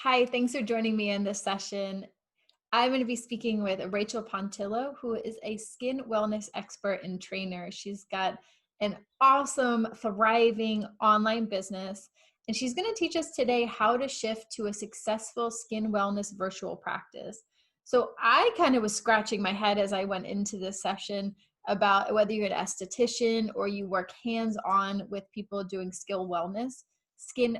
Hi, thanks for joining me in this session. I'm going to be speaking with RachelPontillo, who is a skin wellness expert and trainer. She's got an awesome, thriving online business, and she's going to teach us today how to shift to a successful skin wellness virtual practice. So I kind of was scratching my head as I went into this session about whether you're an esthetician or you work hands-on with people doing skin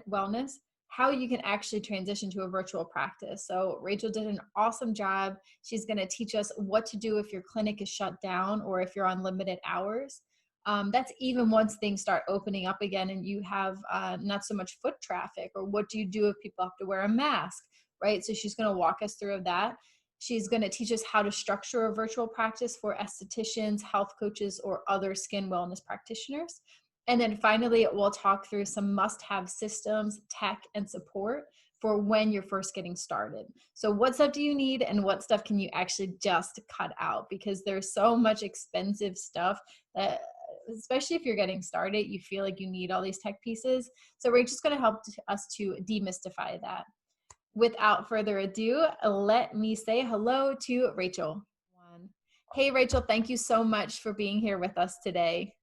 wellness, how you can actually transition to a virtual practice. So Rachel did an awesome job. She's going to teach us what to do if your clinic is shut down or if you're on limited hours. That's even once things start opening up again and you have not so much foot traffic, or what do you do if people have to wear a mask, right? So she's going to walk us through that. She's going to teach us how to structure a virtual practice for estheticians, health coaches, or other skin wellness practitioners. And then finally, we'll talk through some must-have systems, tech, and support for when you're first getting started. So what stuff do you need and what stuff can you actually just cut out? Because there's so much expensive stuff that, especially if you're getting started, you feel like you need all these tech pieces. So Rachel's going to help us to demystify that. Without further ado, let me say hello to Rachel. Hey, Rachel, thank you so much for being here with us today.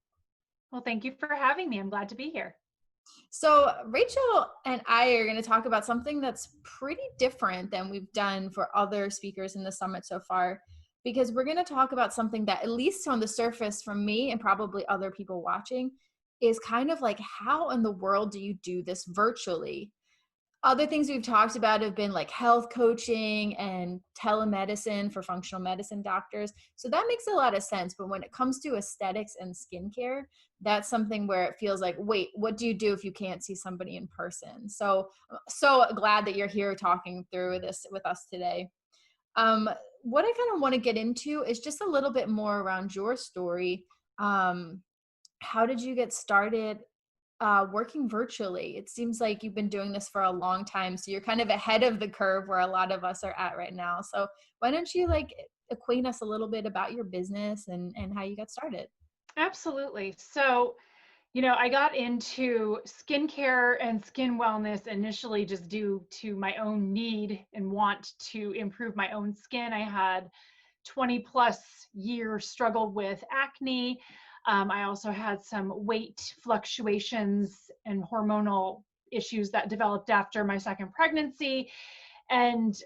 Well, thank you for having me. I'm glad to be here. So Rachel and I are going to talk about something that's pretty different than we've done for other speakers in the summit so far, because we're going to talk about something that, at least on the surface from me and probably other people watching, is kind of like, how in the world do you do this virtually? Other things we've talked about have been like health coaching and telemedicine for functional medicine doctors. So that makes a lot of sense. But when it comes to aesthetics and skincare, that's something where it feels like, wait, what do you do if you can't see somebody in person? So glad that you're here talking through this with us today. Um, what I kind of want to get into is just a little bit more around your story. How did you get started working virtually? It seems like you've been doing this for a long time, so you're kind of ahead of the curve where a lot of us are at right now. So why don't you acquaint us a little bit about your business and how you got started? Absolutely. So, I got into skincare and skin wellness initially just due to my own need and want to improve my own skin. I had 20 plus year struggle with acne. I also had some weight fluctuations and hormonal issues that developed after my second pregnancy. And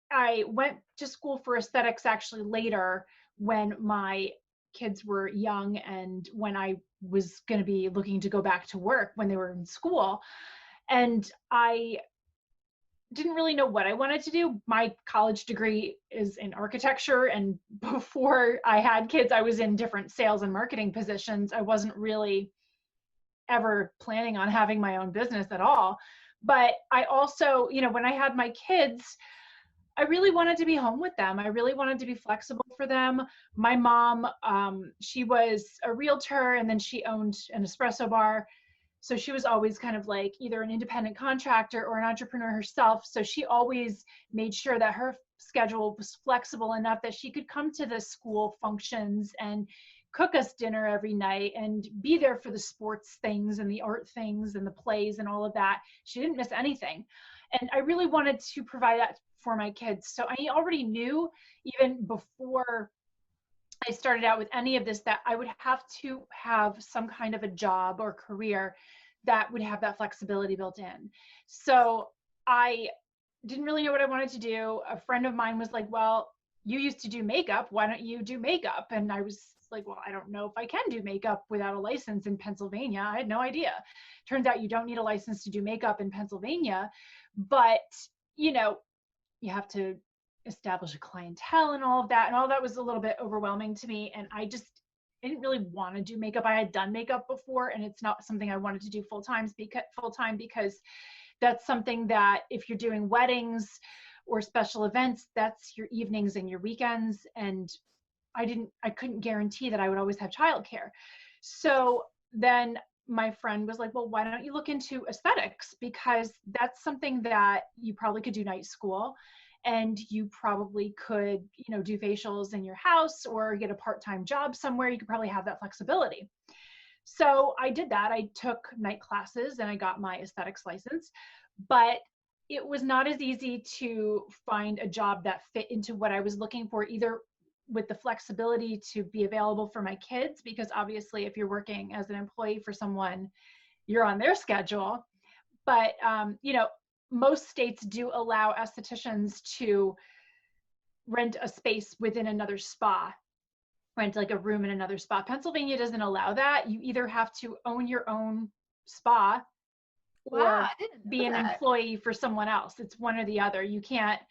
I went to school for aesthetics actually later when my kids were young and when I was going to be looking to go back to work when they were in school. And I didn't really know what I wanted to do. My college degree is in architecture. And before I had kids, I was in different sales and marketing positions. I wasn't really ever planning on having my own business at all. But I also, when I had my kids, I really wanted to be home with them. I really wanted to be flexible for them. My mom, she was a realtor and then she owned an espresso bar. So she was always kind of like either an independent contractor or an entrepreneur herself. So she always made sure that her schedule was flexible enough that she could come to the school functions and cook us dinner every night and be there for the sports things and the art things and the plays and all of that. She didn't miss anything. And I really wanted to provide that for my kids. So I already knew, even before I started out with any of this, that I would have to have some kind of a job or career that would have that flexibility built in. So I didn't really know what I wanted to do. A friend of mine was like, well, you used to do makeup. Why don't you do makeup? And I was like, well, I don't know if I can do makeup without a license in Pennsylvania. I had no idea. Turns out you don't need a license to do makeup in Pennsylvania, but you know, you have to establish a clientele and all of that. And all that was a little bit overwhelming to me. And I didn't really want to do makeup. I had done makeup before, and it's not something I wanted to do full time because that's something that if you're doing weddings or special events, that's your evenings and your weekends. And I couldn't guarantee that I would always have childcare. So then my friend was like, well, why don't you look into aesthetics? Because that's something that you probably could do night school, and you probably could, do facials in your house or get a part-time job somewhere. You could probably have that flexibility. So I did that. I took night classes and I got my aesthetics license. But it was not as easy to find a job that fit into what I was looking for, either with the flexibility to be available for my kids, because obviously if you're working as an employee for someone, you're on their schedule. But, most states do allow estheticians to rent a space within another spa, rent like a room in another spa. Pennsylvania doesn't allow that. You either have to own your own spa Wow, or I didn't know be an that. employee for someone else. It's one or the other. You can't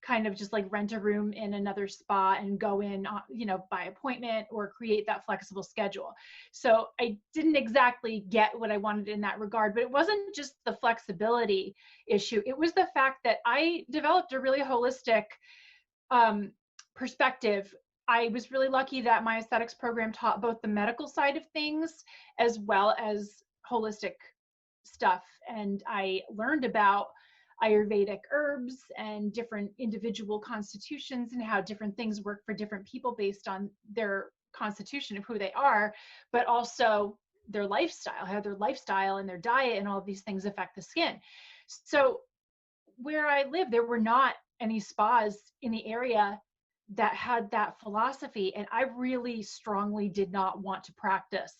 kind of just like rent a room in another spa and go in, by appointment or create that flexible schedule. So I didn't exactly get what I wanted in that regard, but it wasn't just the flexibility issue. It was the fact that I developed a really holistic perspective. I was really lucky that my aesthetics program taught both the medical side of things as well as holistic stuff. And I learned about Ayurvedic herbs and different individual constitutions and how different things work for different people based on their constitution of who they are, but also their lifestyle, how their lifestyle and their diet and all of these things affect the skin. So where I live, there were not any spas in the area that had that philosophy. And I really strongly did not want to practice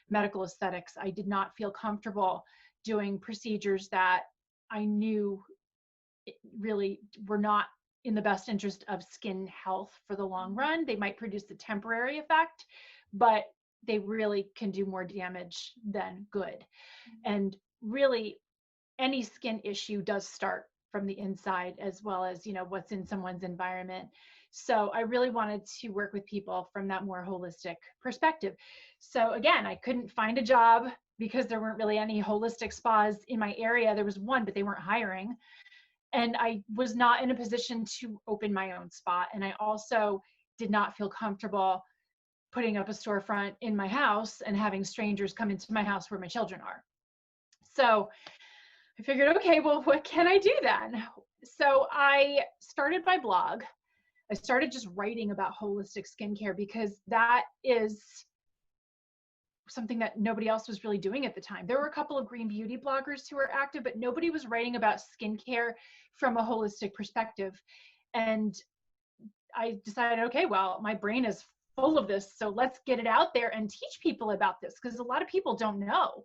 medical aesthetics. I did not feel comfortable doing procedures that I knew really were not in the best interest of skin health for the long run. They might produce a temporary effect, but they really can do more damage than good. And really, any skin issue does start from the inside as well as, what's in someone's environment. So I really wanted to work with people from that more holistic perspective. So again, I couldn't find a job because there weren't really any holistic spas in my area. There was one, but they weren't hiring. And I was not in a position to open my own spot. And I also did not feel comfortable putting up a storefront in my house and having strangers come into my house where my children are. So I figured, okay, well, what can I do then? So I started my blog. I started just writing about holistic skincare because that is something that nobody else was really doing at the time. There were a couple of green beauty bloggers who were active, but nobody was writing about skincare from a holistic perspective. And I decided, okay, well, my brain is full of this, so let's get it out there and teach people about this because a lot of people don't know.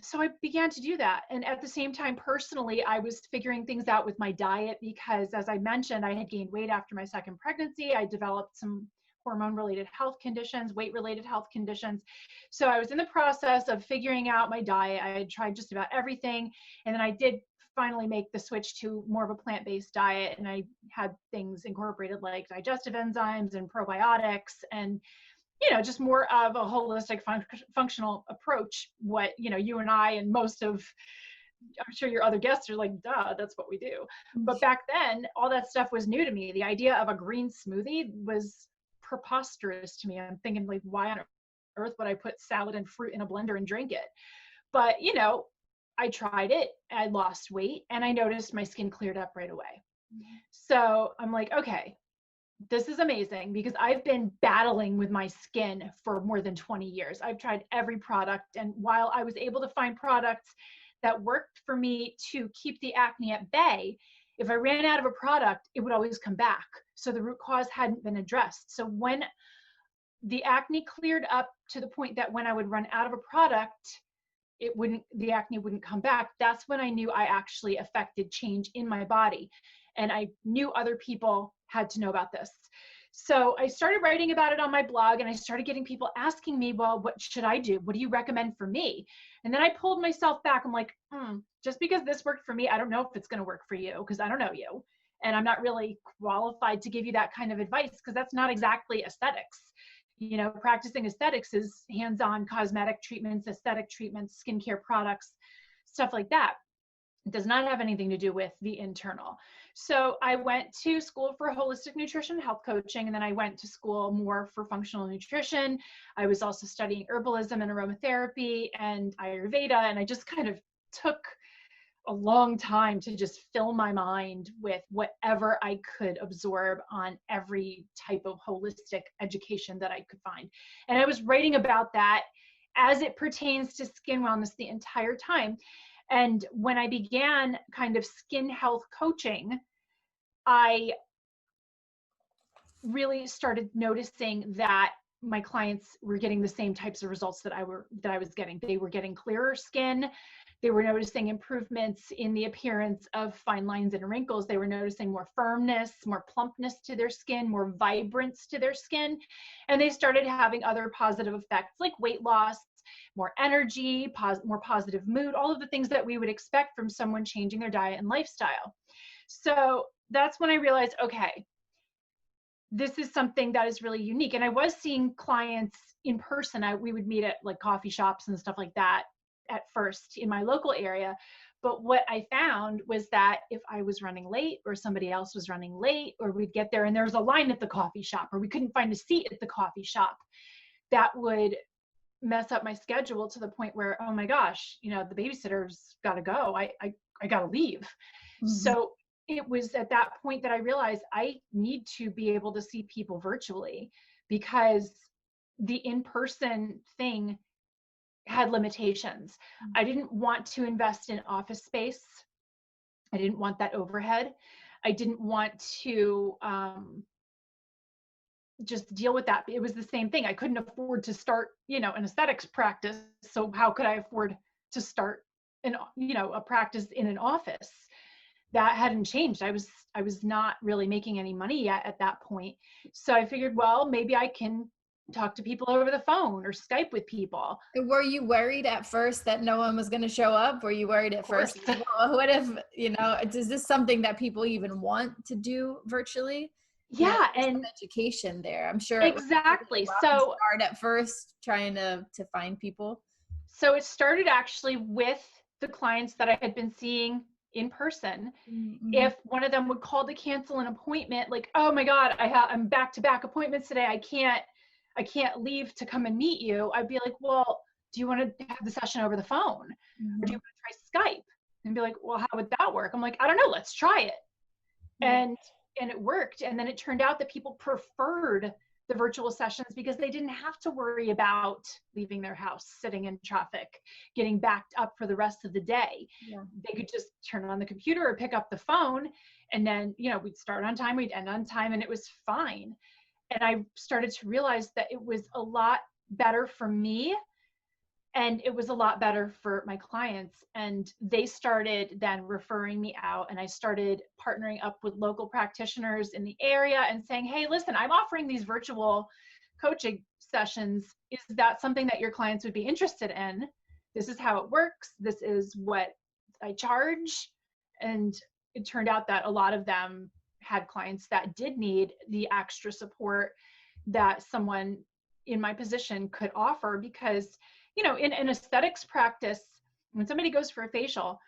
So I began to do that. And at the same time, personally, I was figuring things out with my diet because, as I mentioned, I had gained weight after my second pregnancy. I developed some hormone-related health conditions, weight-related health conditions. So I was in the process of figuring out my diet. I had tried just about everything. And then I did finally make the switch to more of a plant-based diet. And I had things incorporated like digestive enzymes and probiotics and just more of a holistic functional approach, what, you and I and most of, I'm sure your other guests are like, duh, that's what we do. But back then, all that stuff was new to me. The idea of a green smoothie was preposterous to me. I'm thinking like, why on earth would I put salad and fruit in a blender and drink it? But, I tried it, I lost weight, and I noticed my skin cleared up right away. So I'm like, okay, this is amazing because I've been battling with my skin for more than 20 years. I've tried every product. And while I was able to find products that worked for me to keep the acne at bay, if I ran out of a product, it would always come back. So the root cause hadn't been addressed. So when the acne cleared up to the point that when I would run out of a product, the acne wouldn't come back. That's when I knew I actually affected change in my body. And I knew other people had to know about this. So I started writing about it on my blog and I started getting people asking me, well, what should I do? What do you recommend for me? And then I pulled myself back. I'm like, just because this worked for me, I don't know if it's going to work for you because I don't know you. And I'm not really qualified to give you that kind of advice because that's not exactly aesthetics. Practicing aesthetics is hands-on cosmetic treatments, aesthetic treatments, skincare products, stuff like that. It does not have anything to do with the internal. So I went to school for holistic nutrition, health coaching, and then I went to school more for functional nutrition. I was also studying herbalism and aromatherapy and Ayurveda, and I just kind of took a long time to just fill my mind with whatever I could absorb on every type of holistic education that I could find. And I was writing about that as it pertains to skin wellness the entire time. And when I began kind of skin health coaching, I really started noticing that my clients were getting the same types of results that I was getting. They were getting clearer skin. They were noticing improvements in the appearance of fine lines and wrinkles. They were noticing more firmness, more plumpness to their skin, more vibrance to their skin. And they started having other positive effects like weight loss, more energy, more positive mood, all of the things that we would expect from someone changing their diet and lifestyle. So that's when I realized, okay, this is something that is really unique. And I was seeing clients in person. We would meet at like coffee shops and stuff like that at first in my local area. But what I found was that if I was running late or somebody else was running late, or we'd get there and there was a line at the coffee shop, or we couldn't find a seat at the coffee shop, that would mess up my schedule to the point where, oh my gosh, the babysitter's got to go. I got to leave. Mhm. So it was at that point that I realized I need to be able to see people virtually, because the in-person thing had limitations. I didn't want to invest in office space. I didn't want that overhead. I didn't want to just deal with that. It was the same thing. I couldn't afford to start, an aesthetics practice. So how could I afford to start a practice in an office? That hadn't changed. I was not really making any money yet at that point. So I figured, well, maybe I can talk to people over the phone or Skype with people. Were you worried at first that no one was going to show up? Were you worried Of at course. first, well, what if, is this something that people even want to do virtually? Yeah, There's some and education there. I'm sure it was taking a exactly. rocky start at first trying to find people. So it started actually with the clients that I had been seeing in person. Mm-hmm. If one of them would call to cancel an appointment, like, oh my God, I'm back to back appointments today. I can't leave to come and meet you. I'd be like, well, do you want to have the session over the phone? Or do you Mm-hmm. want to try Skype? And be like, well, how would that work? I'm like, I don't know, let's try it. Yeah. And it worked. And then it turned out that people preferred the virtual sessions because they didn't have to worry about leaving their house, sitting in traffic, getting backed up for the rest of the day. Yeah. They could just turn on the computer or pick up the phone, and then, we'd start on time, we'd end on time, and it was fine. And I started to realize that it was a lot better for me, and it was a lot better for my clients. And they started then referring me out, and I started partnering up with local practitioners in the area and saying, hey, listen, I'm offering these virtual coaching sessions. Is that something that your clients would be interested in? This is how it works. This is what I charge. And it turned out that a lot of them had clients that did need the extra support that someone in my position could offer, because in an aesthetics practice, when somebody goes for a facial,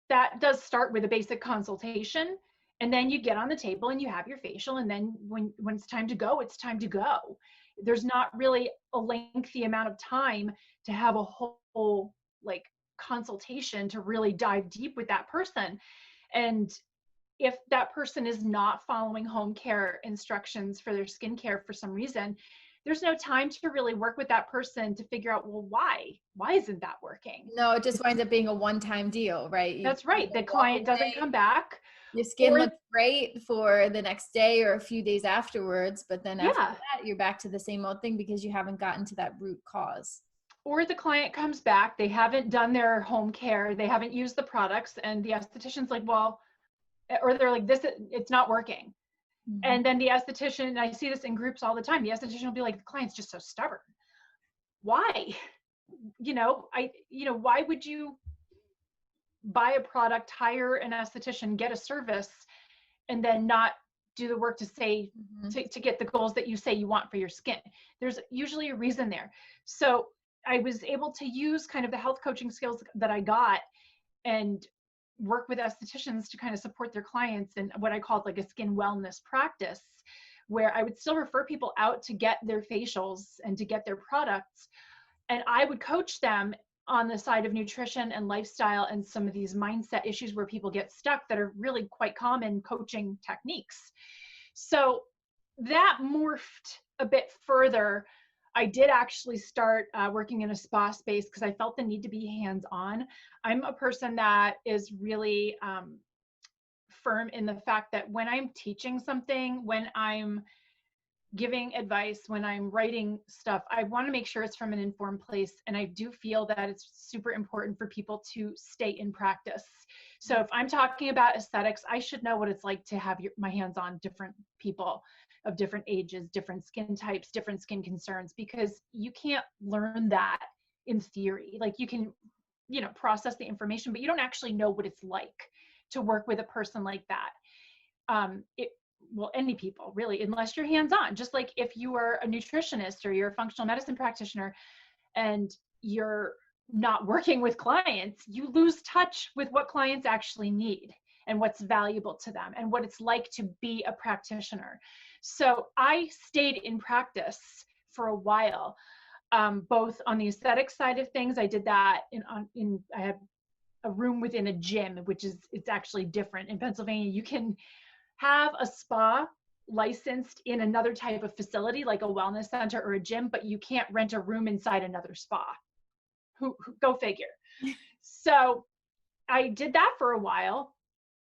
that does start with a basic consultation, and then you get on the table and you have your facial, and then when it's time to go, it's time to go. There's not really a lengthy amount of time to have a whole like consultation to really dive deep with that person. And if that person is not following home care instructions for their skincare for some reason, there's no time to really work with that person to figure out, well, why isn't that working? No, it just winds up being a one-time deal, right? You That's right. The walk client doesn't away, come back. your skin Or looks great for the next day or a few days afterwards, but then after yeah, that, you're back to the same old thing because you haven't gotten to that root cause. or the client comes back, they haven't done their home care, they haven't used the products, and the esthetician's like, well, or they're like, it's not working. Mhm. And then the esthetician, I see this in groups all the time, the esthetician will be like, the client's just so stubborn. Why? Why would you buy a product, hire an esthetician, get a service, and then not do the work to say Mhm. to get the goals that you say you want for your skin? There's usually a reason there. So I was able to use kind of the health coaching skills that I got and work with estheticians to kind of support their clients in what I called like a skin wellness practice, where I would still refer people out to get their facials and to get their products. And I would coach them on the side of nutrition and lifestyle and some of these mindset issues where people get stuck that are really quite common coaching techniques. So that morphed a bit further. I did actually start working in a spa space because I felt the need to be hands-on. I'm a person that is really firm in the fact that when I'm teaching something, when I'm giving advice, when I'm writing stuff, I want to make sure it's from an informed place. And I do feel that it's super important for people to stay in practice. So if I'm talking about aesthetics, I should know what it's like to have my hands on different people of different ages, different skin types, different skin concerns, because you can't learn that in theory. Like you can, process the information, but you don't actually know what it's like to work with a person like that. Well, any people really, unless you're hands-on. Just like if you are a nutritionist or you're a functional medicine practitioner and you're not working with clients, you lose touch with what clients actually need and what's valuable to them and what it's like to be a practitioner. So I stayed in practice for a while, both on the aesthetic side of things. I did that I have a room within a gym, which is, it's actually different. In Pennsylvania, you can have a spa licensed in another type of facility, like a wellness center or a gym, but you can't rent a room inside another spa. Go figure. So I did that for a while,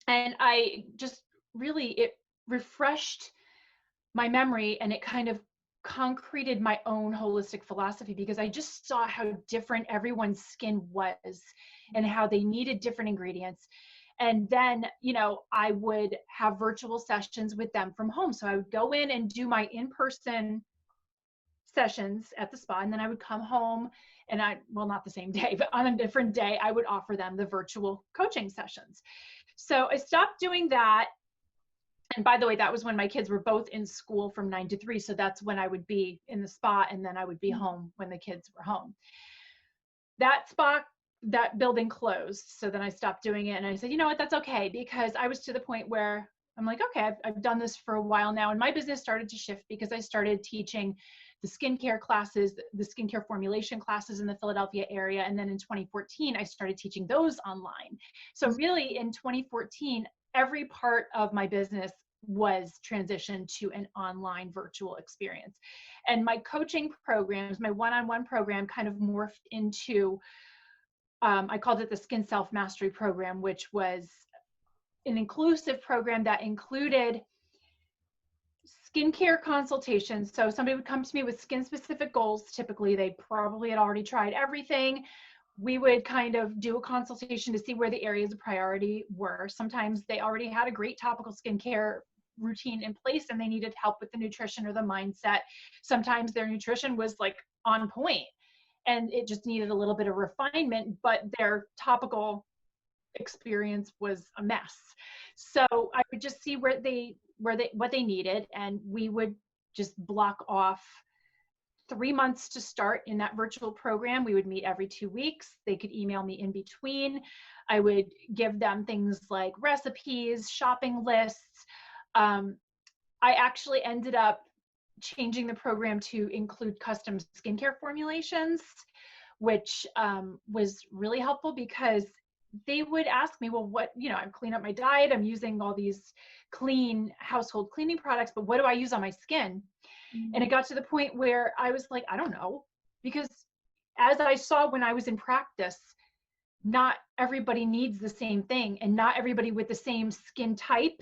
and I just really, it refreshed my memory, and it kind of concreted my own holistic philosophy, because I just saw how different everyone's skin was and how they needed different ingredients. And then, I would have virtual sessions with them from home. So I would go in and do my in-person sessions at the spa, and then I would come home and not the same day, but on a different day, I would offer them the virtual coaching sessions. So I stopped doing that. And by the way, that was when my kids were both in school from 9 to 3. So that's when I would be in the spa, and then I would be home when the kids were home. That building closed. So then I stopped doing it, and I said, you know what, that's okay, because I was to the point where I'm like, okay, I've done this for a while now. And my business started to shift because I started teaching the skincare classes, the skincare formulation classes in the Philadelphia area. And then in 2014, I started teaching those online. So really in 2014, every part of my business was transitioned to an online virtual experience. And my coaching programs, my one-on-one program kind of morphed into, I called it the Skin Self-Mastery Program, which was an inclusive program that included skincare consultations. So somebody would come to me with skin specific goals. Typically, they probably had already tried everything. We would kind of do a consultation to see where the areas of priority were. Sometimes they already had a great topical skincare routine in place and they needed help with the nutrition or the mindset. Sometimes their nutrition was like on point and it just needed a little bit of refinement, but their topical experience was a mess. So I would just see what they needed, and we would just block off 3 months to start in that virtual program. We would meet every 2 weeks. They could email me in between. I would give them things like recipes, shopping lists. I actually ended up changing the program to include custom skincare formulations, which was really helpful because they would ask me, well, I'm cleaning up my diet. I'm using all these clean household cleaning products, but what do I use on my skin? Mm-hmm. And it got to the point where I was like, I don't know, because as I saw when I was in practice, not everybody needs the same thing, and not everybody with the same skin type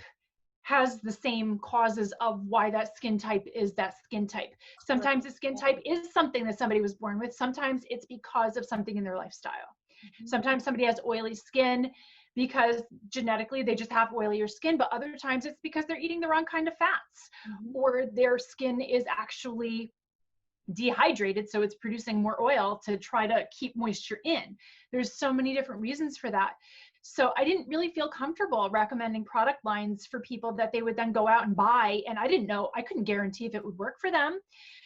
has the same causes of why that skin type is that skin type. Sometimes the skin type is something that somebody was born with. Sometimes it's because of something in their lifestyle. Mm-hmm. Sometimes somebody has oily skin because genetically they just have oilier skin, but other times it's because they're eating the wrong kind of fats, mm-hmm. or their skin is actually dehydrated, so it's producing more oil to try to keep moisture in. There's so many different reasons for that. So I didn't really feel comfortable recommending product lines for people that they would then go out and buy, and I couldn't guarantee if it would work for them.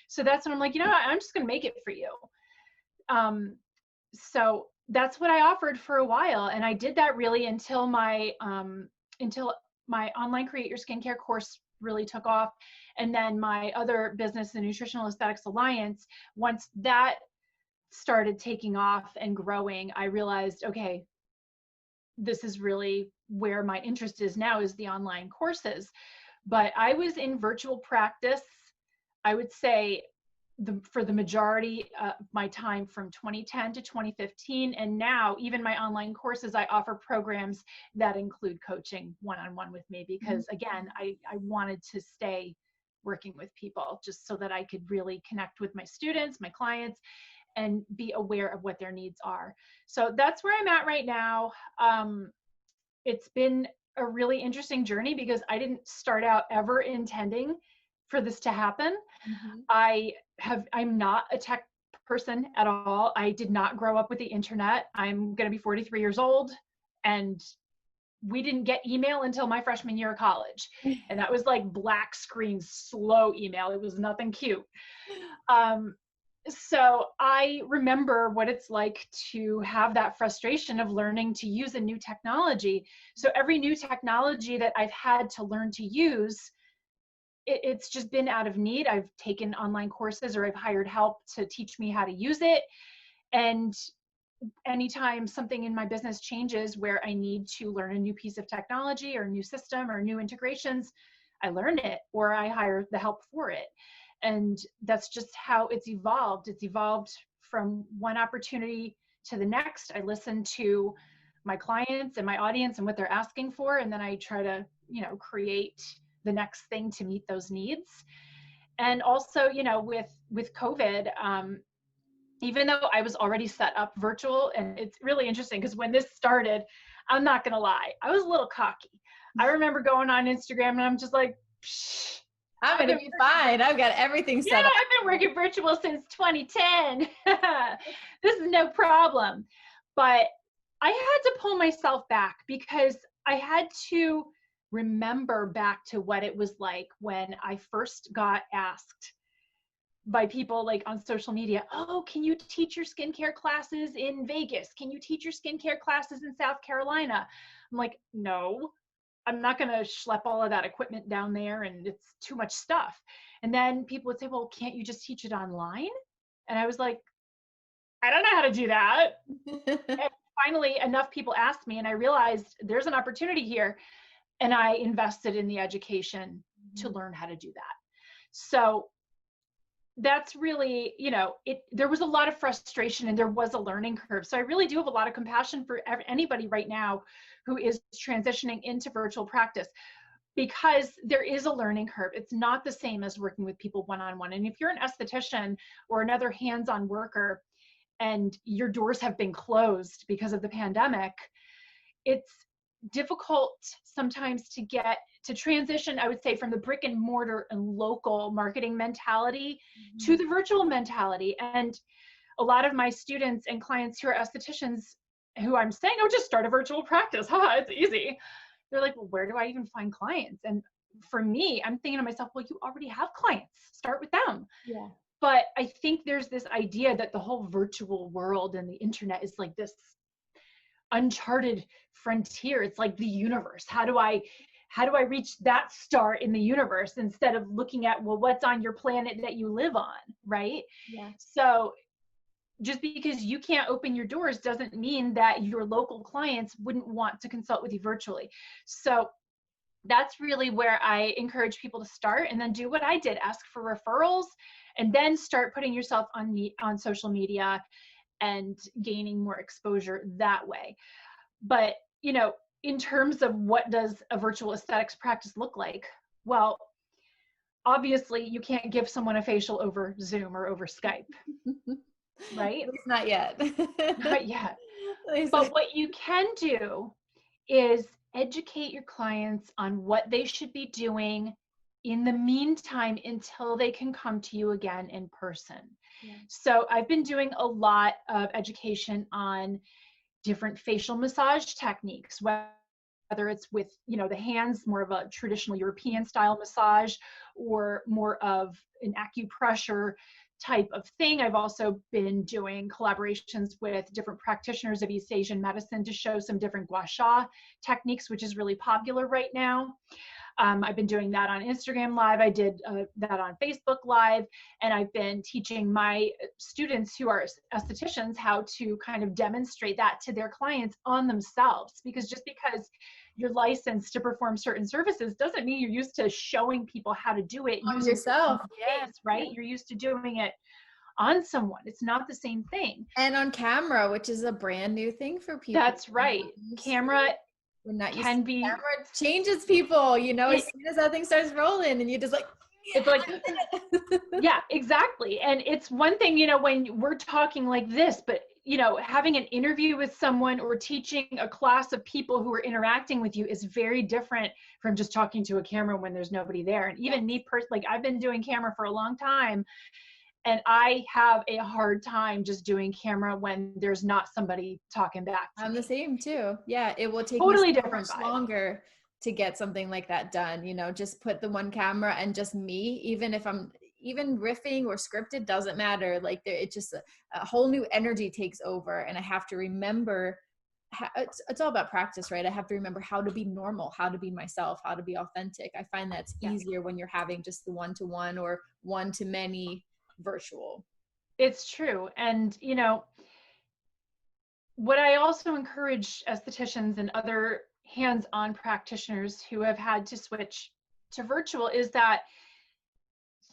So that's when I'm like, I'm just going to make it for you. So that's what I offered for a while, and I did that really until my online Create Your Skincare course really took off. And then my other business, the Nutritional Aesthetics Alliance, once that started taking off and growing, I realized, okay, this is really where my interest is now, is the online courses. But I was in virtual practice, I would say for the majority of my time from 2010 to 2015. And now even my online courses, I offer programs that include coaching one-on-one with me, because again, I wanted to stay working with people just so that I could really connect with my students, my clients, and be aware of what their needs are. So that's where I'm at right now. It's been a really interesting journey because I didn't start out ever intending for this to happen. Mhm. I'm not a tech person at all. I did not grow up with the internet. I'm going to be 43 years old, and we didn't get email until my freshman year of college. And that was like black screen, slow email. It was nothing cute. So I remember what it's like to have that frustration of learning to use a new technology. So every new technology that I've had to learn to use, it's just been out of need. I've taken online courses or I've hired help to teach me how to use it. And anytime something in my business changes where I need to learn a new piece of technology or a new system or new integrations, I learn it or I hire the help for it. And that's just how it's evolved. It's evolved from one opportunity to the next. I listen to my clients and my audience and what they're asking for, and then I try to, create the next thing to meet those needs. And also, with COVID, even though I was already set up virtual, and it's really interesting because when this started, I'm not gonna lie, I was a little cocky. I remember going on Instagram and I'm just like, psh, I'm I've gonna been be fine. I've got everything yeah, set up. I've been working virtual since 2010. This is no problem. But I had to pull myself back because I had to remember back to what it was like when I first got asked by people like on social media, oh, can you teach your skincare classes in Vegas? Can you teach your skincare classes in South Carolina? I'm like, no, I'm not going to schlep all of that equipment down there, and it's too much stuff. And then people would say, well, can't you just teach it online? And I was like, I don't know how to do that. And finally, enough people asked me, and I realized there's an opportunity here. And I invested in the education to learn how to do that. So that's really, there was a lot of frustration and there was a learning curve. So I really do have a lot of compassion for anybody right now who is transitioning into virtual practice, because there is a learning curve. It's not the same as working with people one-on-one. And if you're an esthetician or another hands-on worker and your doors have been closed because of the pandemic, it's difficult sometimes to transition, I would say, from the brick and mortar and local marketing mentality to the virtual mentality. And a lot of my students and clients who are estheticians who I'm saying, oh, just start a virtual practice. It's easy. They're like, well, where do I even find clients? And for me, I'm thinking to myself, well, you already have clients. Start with them. Yeah. But I think there's this idea that the whole virtual world and the internet is like this uncharted frontier. It's like the universe. How do I reach that star in the universe, instead of looking at, well, what's on your planet that you live on, right? Yeah. So just because you can't open your doors doesn't mean that your local clients wouldn't want to consult with you virtually. So that's really where I encourage people to start, and then do what I did, ask for referrals, and then start putting yourself on social media and gaining more exposure that way. But, in terms of what does a virtual aesthetics practice look like? Well, obviously you can't give someone a facial over Zoom or over Skype, right? At least not yet. Not yet. At least- But what you can do is educate your clients on what they should be doing in the meantime until they can come to you again in person. Yeah. So I've been doing a lot of education on different facial massage techniques, whether it's with, the hands, more of a traditional European style massage, or more of an acupressure type of thing. I've also been doing collaborations with different practitioners of East Asian medicine to show some different gua sha techniques, which is really popular right now. I've been doing that on Instagram Live. I did that on Facebook Live. And I've been teaching my students who are estheticians how to kind of demonstrate that to their clients on themselves. Because just because you're licensed to perform certain services doesn't mean you're used to showing people how to do it On using your own yourself. Yeah. face, right? Yeah. You're used to doing it on someone. It's not the same thing. And on camera, which is a brand new thing for people. That's right. Camera We're not used to can be, camera changes people, you know, as it, soon as that thing starts rolling and you're just like, it's like, yeah. yeah, exactly. And it's one thing, you know, when we're talking like this, but you know, having an interview with someone or teaching a class of people who are interacting with you is very different from just talking to a camera when there's nobody there. And even me personally, like I've been doing camera for a long time, and I have a hard time just doing camera when there's not somebody talking back to I'm the me. same too. Yeah, it will take me Totally so different much vibe. longer to get something like that done. You know, just put the one camera and just me, even if I'm even riffing or scripted, doesn't matter. Like there, it just a whole new energy takes over, and I have to remember. It's all about practice, right? I have to remember how to be normal, how to be myself, how to be authentic. I find that's Yeah, easier when you're having just the one-to-one or one-to-many virtual. it's true. And, you know, what I also encourage estheticians and other hands-on practitioners who have had to switch to virtual is that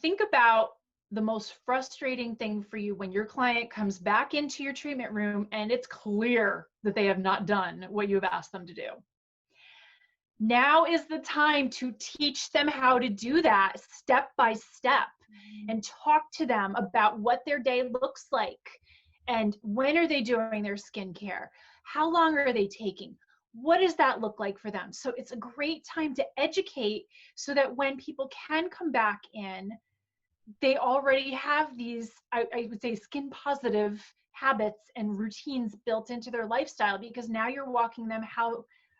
think about the most frustrating thing for you when your client comes back into your treatment room and it's clear that they have not done what you have asked them to do. Now is the time to teach them how to do that step by step and talk to them about what their day looks like and when are they doing their skincare? How long are they taking? What does that look like for them? So it's a great time to educate so that when people can come back in, they already have these, I would say, skin positive habits and routines built into their lifestyle, because now you're walking them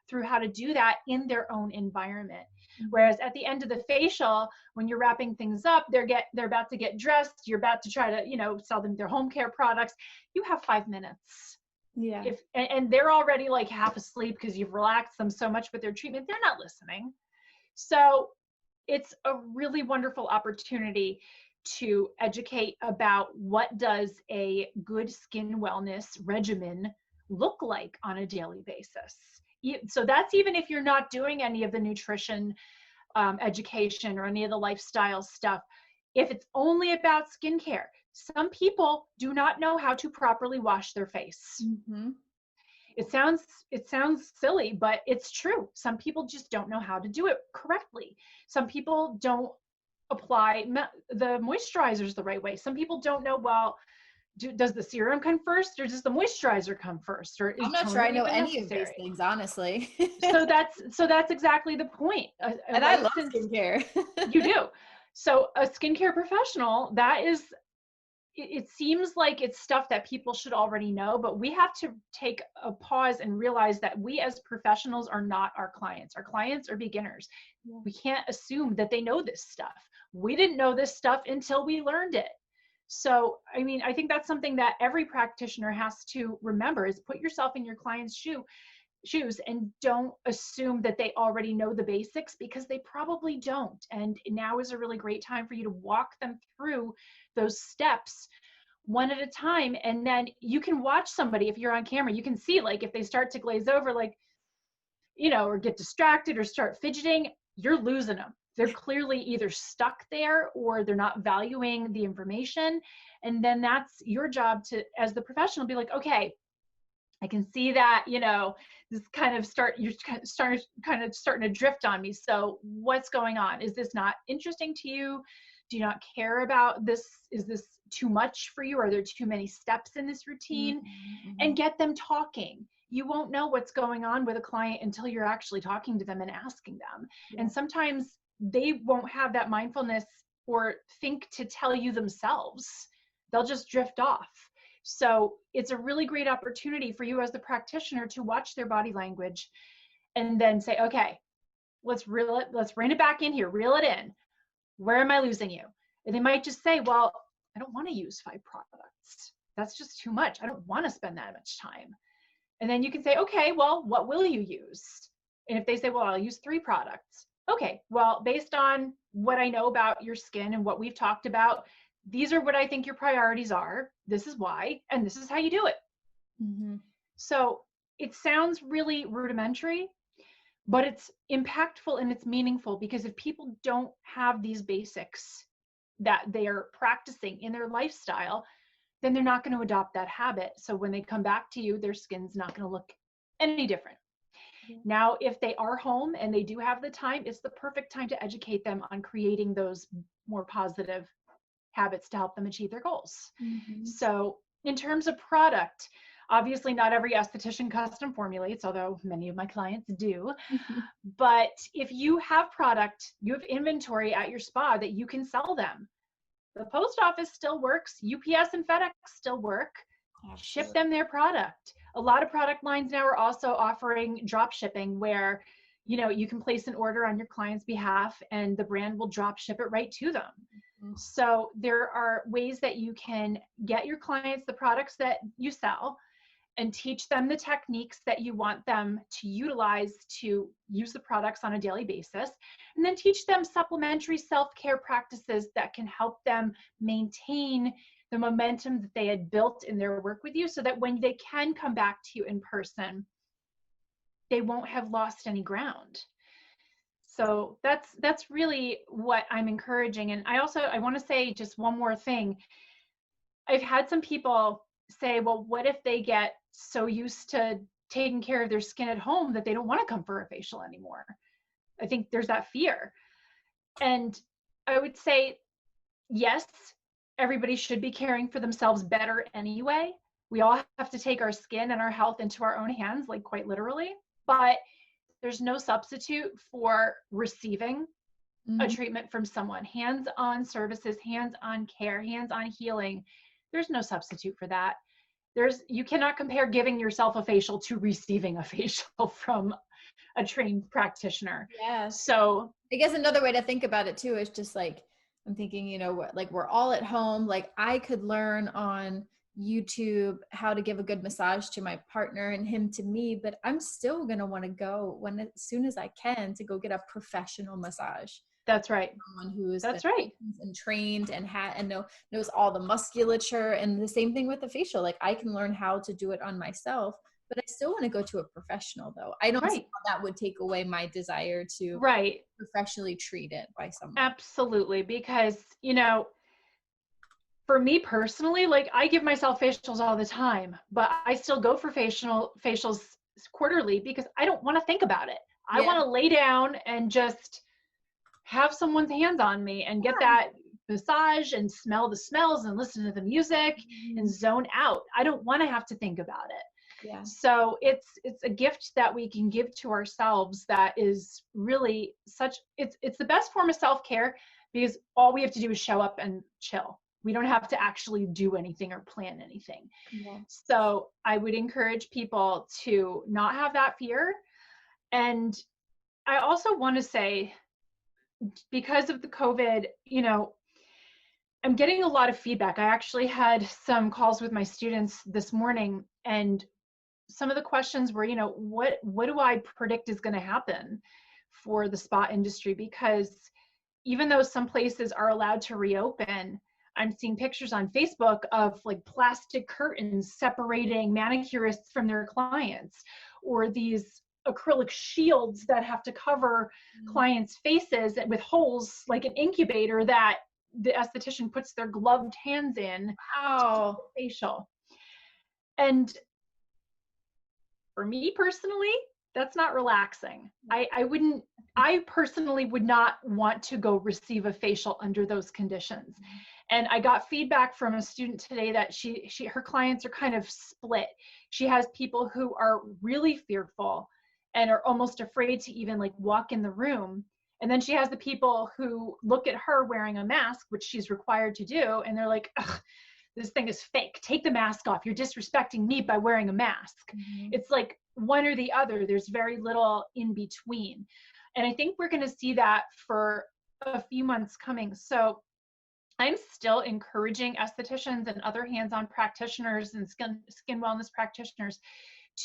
through how to do that in their own environment. Whereas at the end of the facial, when you're wrapping things up, they're about to get dressed, you're about to try to, you know, sell them their home care products. You have 5 minutes. Yeah. And they're already like half asleep because you've relaxed them so much with their treatment, they're not listening. So it's a really wonderful opportunity to educate about what does a good skin wellness regimen look like on a daily basis. So that's even if you're not doing any of the nutrition education or any of the lifestyle stuff. If it's only about skincare, some people do not know how to properly wash their face. Mm-hmm. It sounds silly, but it's true. Some people just don't know how to do it correctly. Some people don't apply the moisturizers the right way. Some people don't know, well, does the serum come first or does the moisturizer come first, or is I'm not sure toner I know even any of these necessary? things, honestly. So that's exactly the point. A And I love licensed, skincare. you do. So a skincare professional, that is, it seems like it's stuff that people should already know, but we have to take a pause and realize that we as professionals are not our clients. Our clients are beginners. Yeah. We can't assume that they know this stuff. We didn't know this stuff until we learned it. So, I mean, I think that's something that every practitioner has to remember, is put yourself in your client's shoes and don't assume that they already know the basics, because they probably don't. And now is a really great time for you to walk them through those steps one at a time. And then you can watch somebody, if you're on camera, you can see like if they start to glaze over, like, you know, or get distracted or start fidgeting, you're losing them. They're clearly either stuck there or they're not valuing the information. And then that's your job to, as the professional, be like, okay, I can see that, you know, this kind of you're starting to drift on me. So what's going on? Is this not interesting to you? Do you not care about this? Is this too much for you? Are there too many steps in this routine? Mm-hmm. And get them talking. You won't know what's going on with a client until you're actually talking to them and asking them. Yeah. And sometimes they won't have that mindfulness or think to tell you themselves. They'll just drift off. So it's a really great opportunity for you as the practitioner to watch their body language and then say, okay, let's rein it back in here, reel it in. Where am I losing you? And they might just say, well, I don't want to use 5 products. That's just too much. I don't want to spend that much time. And then you can say, okay, well, what will you use? And if they say, well, I'll use 3 products, Okay, well, based on what I know about your skin and what we've talked about, these are what I think your priorities are. This is why, and this is how you do it. Hmm. So it sounds really rudimentary, but it's impactful and it's meaningful, because if people don't have these basics that they are practicing in their lifestyle, then they're not going to adopt that habit. So when they come back to you, their skin's not going to look any different. Yeah. Now, if they are home and they do have the time, it's the perfect time to educate them on creating those more positive habits to help them achieve their goals. Hmm. So, in terms of product, obviously not every esthetician custom formulates, although many of my clients do. But if you have product, you have inventory at your spa that you can sell them. The post office still works, UPS and FedEx still work. Ship Absolutely. them their product. A lot of product lines now are also offering drop shipping, where you can place an order on your client's behalf and the brand will drop ship it right to them. Mhm. So there are ways that you can get your clients the products that you sell and teach them the techniques that you want them to utilize to use the products on a daily basis, and then teach them supplementary self-care practices that can help them maintain the momentum that they had built in their work with you, so that when they can come back to you in person, they won't have lost any ground. So that's really what I'm encouraging. And I want to say just one more thing. I've had some people say, well, what if they get so used to taking care of their skin at home that they don't want to come for a facial anymore? I think there's that fear. And I would say, yes, everybody should be caring for themselves better anyway. We all have to take our skin and our health into our own hands, like quite literally. But there's no substitute for receiving a Mhm. treatment from someone. Hands on services, hands on care, hands on healing. There's no substitute for that. You cannot compare giving yourself a facial to receiving a facial from a trained practitioner. Yeah. So I guess another way to think about it too is just like, I'm thinking, like we're all at home. Like I could learn on YouTube how to give a good massage to my partner and him to me, but I'm still going to want to go as soon as I can to go get a professional massage. that's right. Someone who's been That's right. licensed and trained and knows all the musculature, and the same thing with the facial. Like I can learn how to do it on myself, but I still want to go to a professional though. I don't see Right. how that would take away my desire to Right. professionally treated by someone. Absolutely. Because, for me personally, like I give myself facials all the time, but I still go for facials quarterly because I don't want to think about it. I Yeah. want to lay down and just have someone's hands on me and get that massage and smell the smells and listen to the music and Mhm. zone out. I don't want to have to think about it. Yeah. So it's a gift that we can give to ourselves that is really it's the best form of self-care, because all we have to do is show up and chill. We don't have to actually do anything or plan anything. Yeah. So I would encourage people to not have that fear. And I also want to say, because of the COVID, I'm getting a lot of feedback. I actually had some calls with my students this morning, and some of the questions were, what do I predict is going to happen for the spa industry? Because even though some places are allowed to reopen, I'm seeing pictures on Facebook of like plastic curtains separating manicurists from their clients, or these acrylic shields that have to cover Mm. clients' faces with holes like an incubator that the esthetician puts their gloved hands in to do Wow. the facial. And for me personally, that's not relaxing. I personally would not want to go receive a facial under those conditions. And I got feedback from a student today that her clients are kind of split. She has people who are really fearful and are almost afraid to even like walk in the room. And then she has the people who look at her wearing a mask, which she's required to do, and they're like, ugh, this thing is fake. Take the mask off. You're disrespecting me by wearing a mask. Mhm. It's like one or the other. There's very little in between. And I think we're going to see that for a few months coming. So I'm still encouraging estheticians and other hands-on practitioners and skin wellness practitioners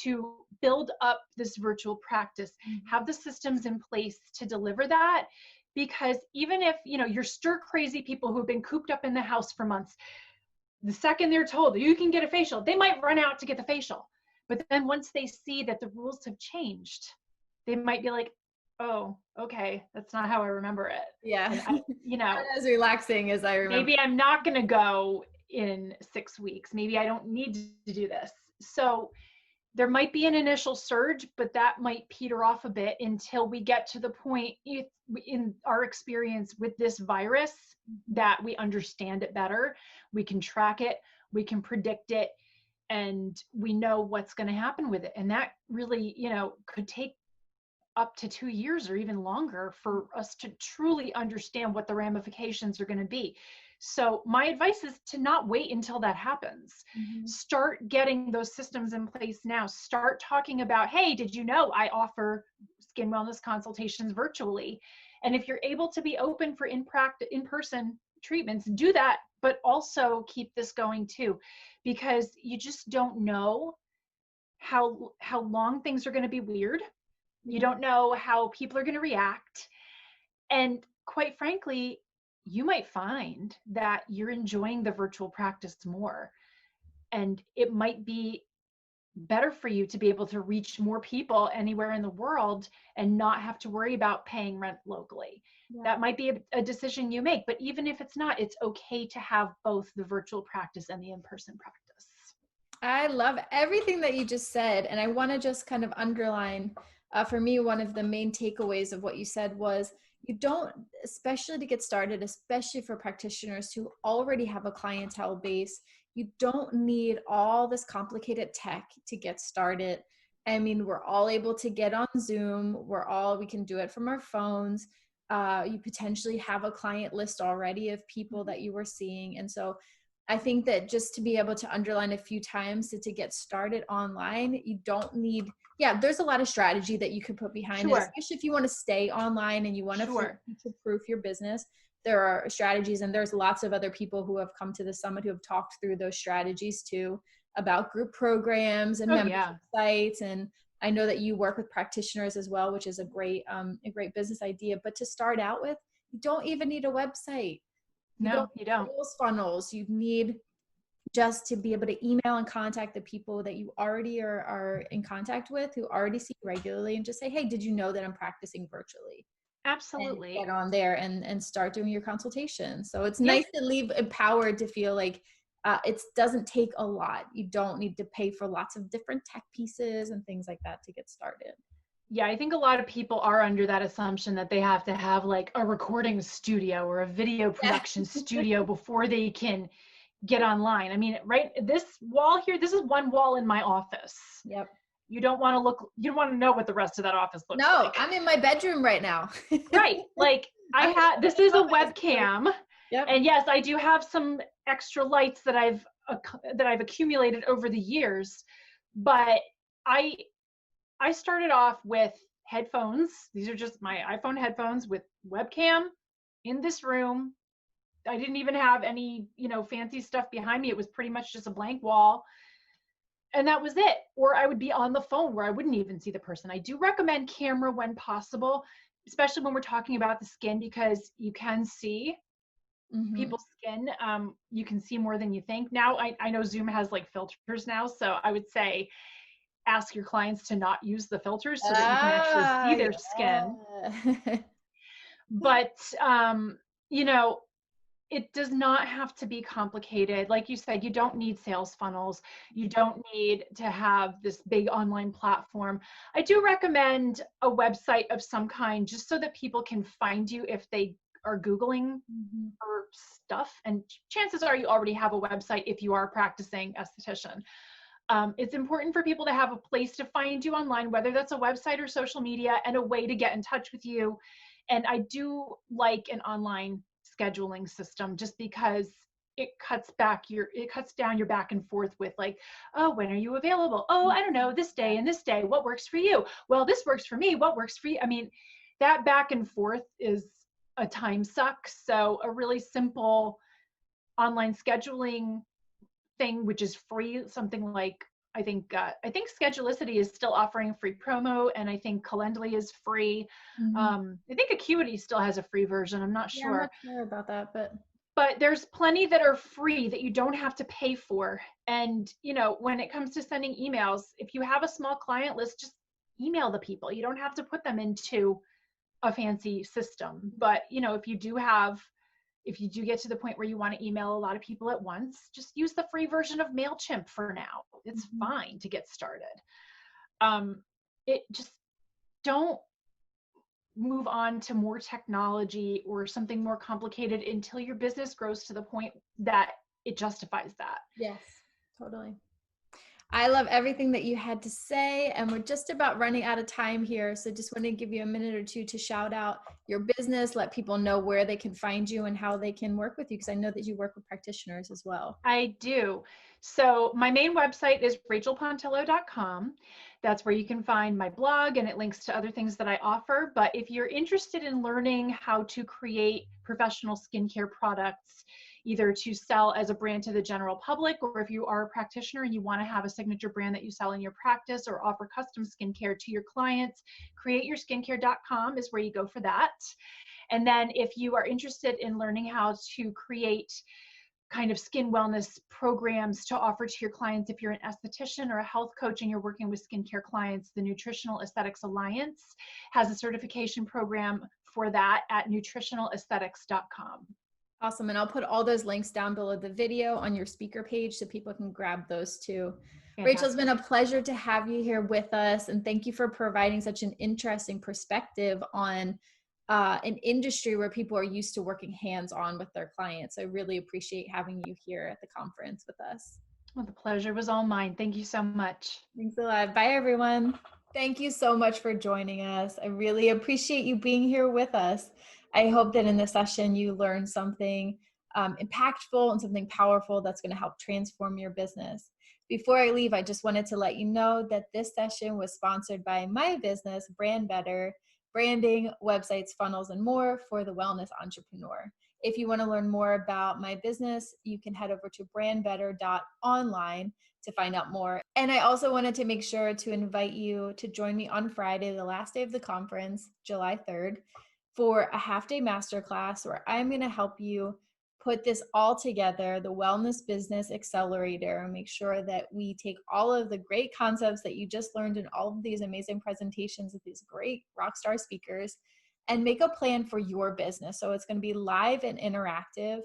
to build up this virtual practice, have the systems in place to deliver that. Because even if, you're stir crazy people who've been cooped up in the house for months, the second they're told you can get a facial, they might run out to get the facial. But then once they see that the rules have changed, they might be like, oh, okay, that's not how I remember it. Yeah. And Not as relaxing as I remember. maybe I'm not going to go in 6 weeks. Maybe I don't need to do this. So there might be an initial surge, but that might peter off a bit until we get to the point in our experience with this virus that we understand it better. We can track it, we can predict it, and we know what's going to happen with it. And that really, could take up to 2 years or even longer for us to truly understand what the ramifications are going to be. So my advice is to not wait until that happens. Start getting those systems in place now. Start talking about, hey, did you know I offer skin wellness consultations virtually? And if you're able to be open for in-person treatments, do that, but also keep this going too, because you just don't know how long things are going to be weird. You don't know how people are going to react. And quite frankly, you might find that you're enjoying the virtual practice more. And it might be better for you to be able to reach more people anywhere in the world and not have to worry about paying rent locally. That might be a decision you make. But even if it's not, it's okay to have both the virtual practice and the in-person practice. I love everything that you just said. And I want to just kind of underline, for me, one of the main takeaways of what you said was you don't, especially to get started, especially for practitioners who already have a clientele base, you don't need all this complicated tech to get started. I mean, we're all able to get on Zoom. We can do it from our phones. You potentially have a client list already of people that you were seeing. And so I think that just to be able to underline a few times to get started online, you don't need, there's a lot of strategy that you could put behind it, especially if you want to stay online and you want to future-proof your business. There are strategies, and there's lots of other people who have come to the summit who have talked through those strategies too, about group programs and membership sites. And I know that you work with practitioners as well, which is a great business idea. But to start out with, you don't even need a website. You don't. Sales funnels. You need just to be able to email and contact the people that you already are in contact with, who already see you regularly, and just say, hey, did you know that I'm practicing virtually? Absolutely. And get on there and start doing your consultation. So it's nice to leave empowered to feel like it doesn't take a lot. You don't need to pay for lots of different tech pieces and things like that to get started. Yeah, I think a lot of people are under that assumption that they have to have like a recording studio or a video production studio before they can get online. I mean, right, this wall here, this is one wall in my office. Yep. You don't want to know what the rest of that office looks like. No, I'm in my bedroom right now. Right. Like this is a webcam. Yep. And yes, I do have some extra lights that I've accumulated over the years, but I started off with headphones. These are just my iPhone headphones with webcam in this room. I didn't even have any, fancy stuff behind me. It was pretty much just a blank wall. And that was it. Or I would be on the phone where I wouldn't even see the person. I do recommend camera when possible, especially when we're talking about the skin, because you can see people's skin. You can see more than you think. Now, I know Zoom has like filters now. So I would say, ask your clients to not use the filters so that you can actually see their skin. But, it does not have to be complicated. Like you said, you don't need sales funnels. You don't need to have this big online platform. I do recommend a website of some kind, just so that people can find you if they are Googling for stuff. And chances are you already have a website if you are a practicing esthetician. It's important for people to have a place to find you online, whether that's a website or social media, and a way to get in touch with you. And I do like an online scheduling system, just because it cuts down your back and forth with like, oh, when are you available? Oh, I don't know, this day and this day, what works for you? Well, this works for me, what works for you? I mean, that back and forth is a time suck. So a really simple online scheduling thing, which is free, something like I think Schedulicity is still offering free promo, and I think Calendly is free. Mhm. I think Acuity still has a free version. I'm not Yeah, I'm sure. not sure about that, but But there's plenty that are free that you don't have to pay for. And, you know, when it comes to sending emails, if you have a small client list, just email the people. You don't have to put them into a fancy system. But, you know, if you do get to the point where you want to email a lot of people at once, just use the free version of MailChimp for now. It's Mhm. fine to get started. Um, it just don't move on to more technology or something more complicated until your business grows to the point that it justifies that. Yes, totally. I love everything that you had to say, and we're just about running out of time here. So just want to give you a minute or two to shout out your business, let people know where they can find you and how they can work with you, because I know that you work with practitioners as well. I do. So my main website is RachelPontillo.com. That's where you can find my blog, and it links to other things that I offer. But if you're interested in learning how to create professional skincare products, either to sell as a brand to the general public, or if you are a practitioner and you want to have a signature brand that you sell in your practice or offer custom skincare to your clients, createyoursskincare.com is where you go for that. And then if you are interested in learning how to create kind of skin wellness programs to offer to your clients, if you're an esthetician or a health coach and you're working with skincare clients, the Nutritional Aesthetics Alliance has a certification program for that at nutritionalaesthetics.com. Awesome. And I'll put all those links down below the video on your speaker page so people can grab those too. Rachel, it's Fantastic. been a pleasure to have you here with us. And thank you for providing such an interesting perspective on an industry where people are used to working hands-on with their clients. I really appreciate having you here at the conference with us. Well, the pleasure was all mine. Thank you so much. Thanks a lot. Bye, everyone. Thank you so much for joining us. I really appreciate you being here with us. I hope that in this session you learned something impactful and something powerful that's going to help transform your business. Before I leave, I just wanted to let you know that this session was sponsored by my business, Brand Better, branding, websites, funnels, and more for the wellness entrepreneur. If you want to learn more about my business, you can head over to brandbetter.online to find out more. And I also wanted to make sure to invite you to join me on Friday, the last day of the conference, July 3rd, for a half-day masterclass where I'm going to help you put this all together, the Wellness Business Accelerator, and make sure that we take all of the great concepts that you just learned in all of these amazing presentations with these great rock star speakers and make a plan for your business. So it's going to be live and interactive.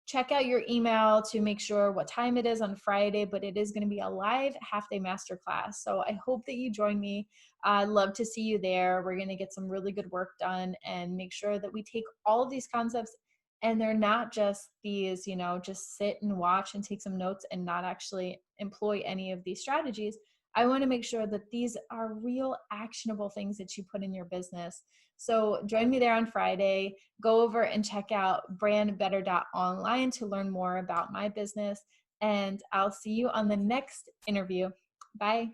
Check out your email to make sure what time it is on Friday, but it is going to be a live half-day masterclass. So I hope that you join me. I'd love to see you there. We're going to get some really good work done and make sure that we take all of these concepts and they're not just these, just sit and watch and take some notes and not actually employ any of these strategies. I want to make sure that these are real actionable things that you put in your business. So join me there on Friday. Go over and check out brandbetter.online to learn more about my business. And I'll see you on the next interview. Bye.